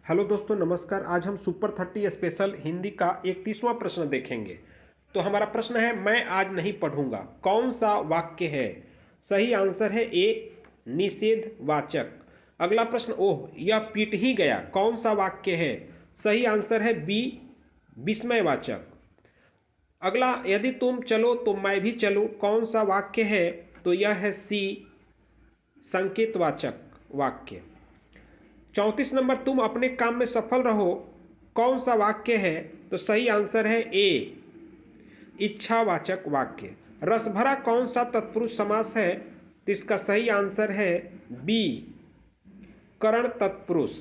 Hello दोस्तों, नमस्कार। आज हम सुपर 30 स्पेशल हिंदी का 31वां प्रश्न देखेंगे। तो हमारा प्रश्न है, मैं आज नहीं पढ़ूंगा, कौन सा वाक्य है? सही आंसर है ए, निषेधवाचक। अगला प्रश्न, ओह यह पीट ही गया, कौन सा वाक्य है? सही आंसर है बी, विस्मयवाचक। अगला, यदि तुम चलो तो मैं भी चलूं, कौन सा वाक्य है? तो यह है सी, संकेतवाचक वाक्य। 34 नंबर, तुम अपने काम में सफल रहो, कौन सा वाक्य है? तो सही आंसर है ए, इच्छावाचक वाक्य। रसभरा कौन सा तत्पुरुष समास है? तो इसका सही आंसर है बी, करण तत्पुरुष।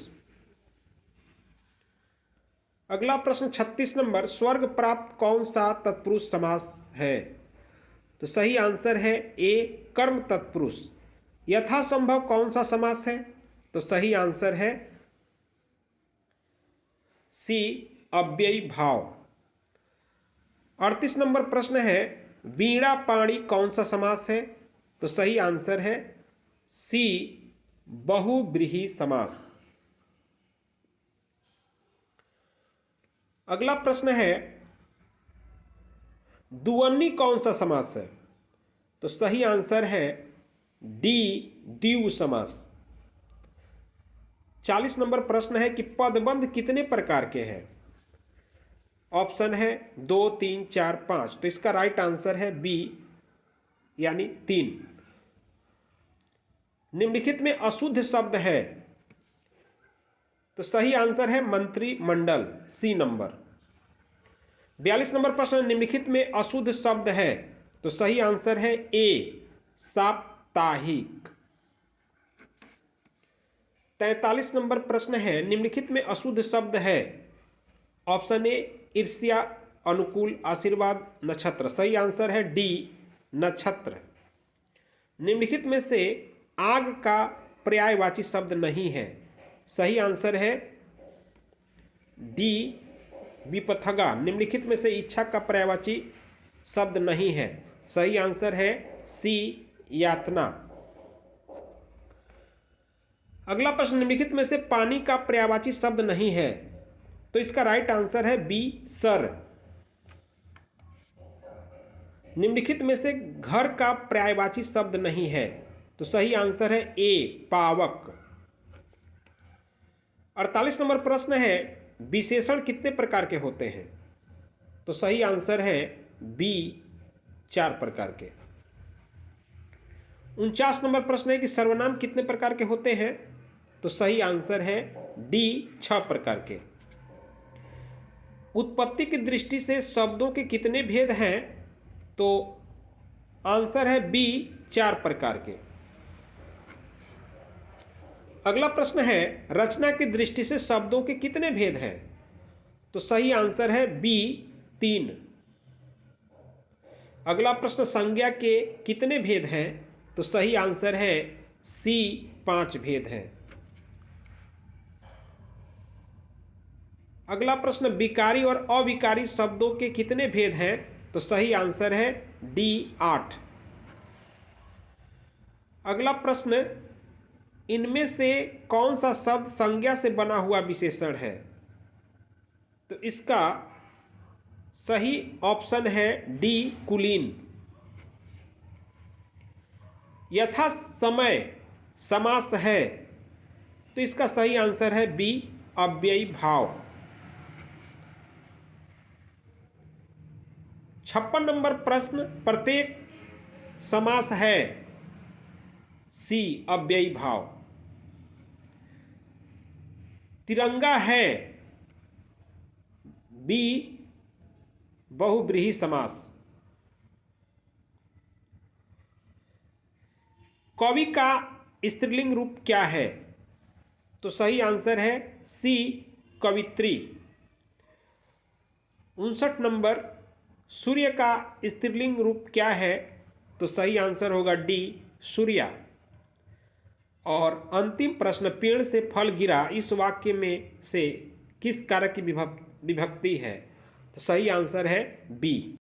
अगला प्रश्न 36 नंबर, स्वर्ग प्राप्त कौन सा तत्पुरुष समास है? तो सही आंसर है ए, कर्म तत्पुरुष। यथासंभव कौन सा समास है? तो सही आंसर है सी, अव्ययी भाव। 38 नंबर प्रश्न है, वीणा पाणी कौन सा समास है? तो सही आंसर है सी, बहुव्रीहि समास। अगला प्रश्न है, द्विवचनी कौन सा समास है? तो सही आंसर है डी, द्विगु समास। 40 नंबर प्रश्न है कि पदबंध कितने प्रकार के हैं? ऑप्शन है 2, 3, 4, 5। तो इसका राइट आंसर है बी, यानी 3। निम्नलिखित में अशुद्ध शब्द है? तो सही आंसर है मंत्रिमंडल, सी नंबर। 42 नंबर प्रश्न, निम्नलिखित में अशुद्ध शब्द है? तो सही आंसर है ए, साप्ताहिक। 43 नंबर प्रश्न है, निम्नलिखित में अशुद्ध शब्द है? ऑप्शन ए, ईर्ष्या, अनुकूल, आशीर्वाद, नक्षत्र। सही आंसर है डी, नक्षत्र। निम्नलिखित में से आग का पर्यायवाची शब्द नहीं है? सही आंसर है डी, विपथगा। निम्नलिखित में से इच्छा का पर्यायवाची शब्द नहीं है? सही आंसर है सी, यातना। अगला प्रश्न, निम्नलिखित में से पानी का पर्यायवाची शब्द नहीं है? तो इसका राइट आंसर है बी, सर। निम्नलिखित में से घर का पर्यायवाची शब्द नहीं है? तो सही आंसर है ए, पावक। 48 नंबर प्रश्न है, विशेषण कितने प्रकार के होते हैं? तो सही आंसर है बी, 4 प्रकार के। 49 नंबर प्रश्न है कि सर्वनाम कितने प्रकार के होते हैं? तो सही आंसर है डी, 6 प्रकार के। उत्पत्ति की दृष्टि से शब्दों के कितने भेद हैं? तो आंसर है बी, 4 प्रकार के। अगला प्रश्न है, रचना की दृष्टि से शब्दों के कितने भेद हैं? तो सही आंसर है बी, 3। अगला प्रश्न, संज्ञा के कितने भेद हैं? तो सही आंसर है सी, 5 भेद हैं। अगला प्रश्न, विकारी और अविकारी शब्दों के कितने भेद हैं? तो सही आंसर है डी, 8। अगला प्रश्न, इनमें से कौन सा शब्द संज्ञा से बना हुआ विशेषण है? तो इसका सही ऑप्शन है डी, कुलीन। यथा समय समास है? तो इसका सही आंसर है बी, अव्ययी भाव। 56 नंबर प्रश्न, प्रत्येक समास है? सी, अव्ययी भाव। तिरंगा है? बी, बहुव्रीहि समास। कवि का स्त्रीलिंग रूप क्या है? तो सही आंसर है सी, कवित्री। 59 नंबर, सूर्य का स्त्रीलिंग रूप क्या है? तो सही आंसर होगा डी, सूर्या। और अंतिम प्रश्न, पेड़ से फल गिरा, इस वाक्य में से किस कारक की विभक्ति है? तो सही आंसर है बी।